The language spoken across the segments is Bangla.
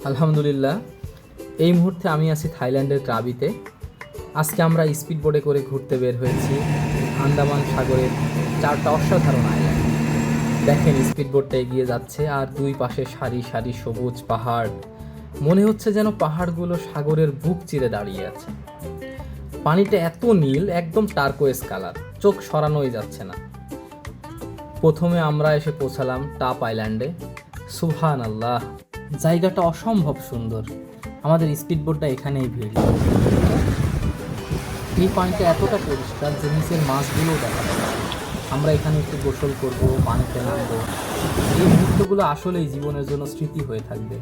আলহামদুলিল্লাহ, এই মুহূর্তে আমি আছি থাইল্যান্ডের ক্রাবিতে। আজকে আমরা স্পিড বোটে করে ঘুরতে বের হয়েছি আন্দামান সাগরের 4টা অসাধারণ আইল্যান্ড। দেখেন স্পিড বোটটা এগিয়ে যাচ্ছে আর দুই পাশে সারি সারি সবুজ পাহাড়। মনে হচ্ছে যেন পাহাড়গুলো সাগরের বুক চিরে দাঁড়িয়ে আছে। পানিটা এত নীল, একদম টার্কোয়েজ কালার, চোখ সরানোই যাচ্ছে না। প্রথমে আমরা এসে পৌঁছালাম টাপ আইল্যান্ডে। সুবহানাল্লাহ, জায়গাটা অসম্ভব সুন্দর। আমাদের স্পিড বোটটা এখানেই ভিড়। এই পানিটা এতটা পরিষ্কার যে নিচের মাছগুলোও দেখা যাবে। আমরা এখানে একটু গোসল করব, পানিতে নামবো। এই মুহূর্তগুলো আসলেই জীবনের জন্য স্মৃতি হয়ে থাকবে।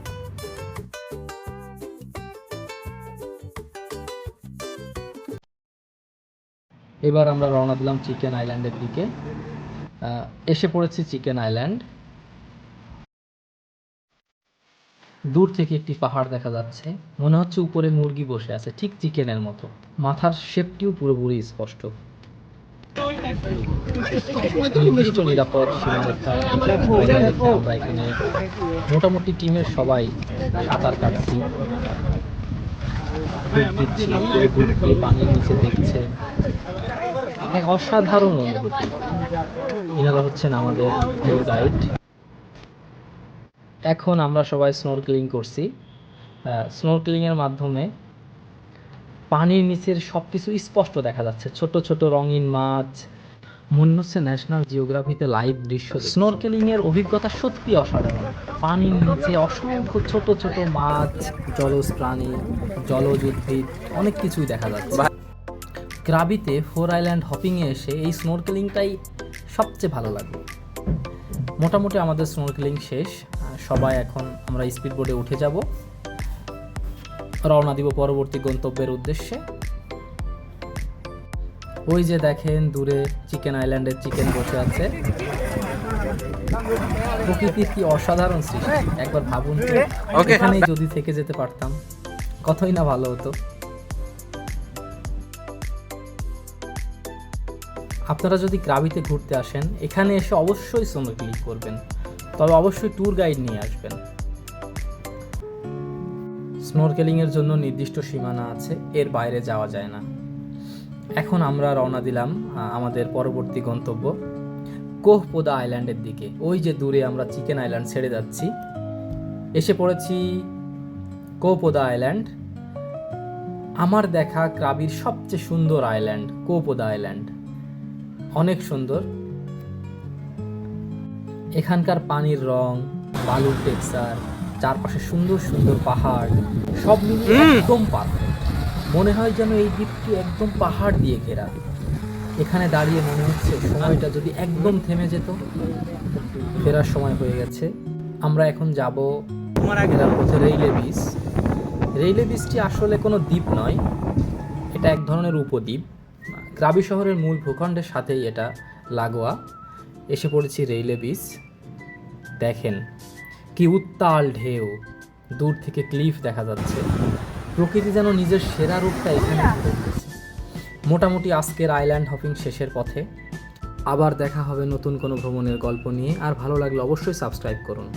এবার আমরা রওনা দিলাম চিকেন আইল্যান্ডের দিকে। এসে পড়েছি চিকেন আইল্যান্ড। দূর থেকে একটি পাহাড় দেখা যাচ্ছে, মনে হচ্ছে উপরে মুরগি বসে আছে, ঠিক চিকেনের মতো। মাথার শেপটিও পুরোপুরি স্পষ্ট। নির্দিষ্ট নিরাপদ সীমারেখায় আমরা এখানে মোটামুটি টিমের সবাই সাঁতার কাটছি, ডুব দিচ্ছি, ডুব দিয়ে পানির নিচে দেখছে। এক অসাধারণ অনুভূতি। এনারা হচ্ছেন আমাদের ট্যুর গাইড। এখন আমরা সবাই স্নরকেলিং করছি। স্নরকেলিংয়ের মাধ্যমে পানির নিচের সব কিছু স্পষ্ট দেখা যাচ্ছে, ছোট ছোট রঙিন মাছ। মনে হচ্ছে ন্যাশনাল জিওগ্রাফিতে লাইভ দৃশ্য। স্নরকেলিংয়ের অভিজ্ঞতা সত্যি অসাধারণ। পানির নিচে অসংখ্য ছোট ছোট মাছ, জলজ প্রাণী, জলজ উদ্ভিদ, অনেক কিছুই দেখা যাচ্ছে। ক্রাবিতে 4 আইল্যান্ড হপিংয়ে এসে এই স্নরকেলিংটাই সবচেয়ে ভালো লাগলো। মোটামুটি আমাদের স্নরকেলিং শেষ। সবাই এখন আমরা স্পিড বোটে উঠে যাব, রওনা দিব পরবর্তী গন্তব্যের উদ্দেশ্যে। ওই যে দেখেন দূরে চিকেন আইল্যান্ডের চিকেন বসে আছে। প্রকৃতির কি অসাধারণ সৃষ্টি! একবার ভাবুন তো, এখানেই যদি থেকে যেতে পারতাম কতই না ভালো হতো। আপনারা যদি ক্রাবিতে ঘুরতে আসেন, এখানে এসে অবশ্যই স্নরকেলিং করবেন, তবে অবশ্যই ট্যুর গাইড নিয়ে আসবেন। স্নরকেলিংয়ের জন্য নির্দিষ্ট সীমানা আছে, এর বাইরে যাওয়া যায় না। এখন আমরা রওনা দিলাম আমাদের পরবর্তী গন্তব্য কোহপোদা আইল্যান্ডের দিকে। ওই যে দূরে আমরা চিকেন আইল্যান্ড ছেড়ে যাচ্ছি, এসে পড়েছি কোহপোদা আইল্যান্ড। আমার দেখা ক্রাবির সবচেয়ে সুন্দর আইল্যান্ড কোহপোদা আইল্যান্ড, অনেক সুন্দর। এখানকার পানির রং, বালুর টেক্সচার, চারপাশে সুন্দর সুন্দর পাহাড়, সব মিলিয়ে একদম পারফেক্ট। মনে হয় যেন এই দ্বীপটি একদম পাহাড় দিয়ে ঘেরা। এখানে দাঁড়িয়ে মনে হচ্ছে সময়টা যদি একদম থেমে যেত। ফেরার সময় হয়ে গেছে। আমরা এখন যাব ফেরার পথে রেইলে বিচ। রেইলে বিচটি আসলে কোনো দ্বীপ নয়, এটা এক ধরনের উপদ্বীপ। ক্রাবি শহরের মূল ভূখণ্ডের সাথেই এটা লাগোয়া। এসে পড়েছি রেইলে বিচ। দেখেন কি উত্তাল ঢেউ, দূর থেকে ক্লিফ দেখা যাচ্ছে। প্রকৃতি যেন নিজের সেরা রূপটা এখানে ফুটে উঠেছে। মোটামুটি আজকের আইল্যান্ড হপিং শেষের পথে। আবার দেখা হবে নতুন কোনো ভ্রমণের গল্প নিয়ে। আর ভালো লাগলে অবশ্যই সাবস্ক্রাইব করুন।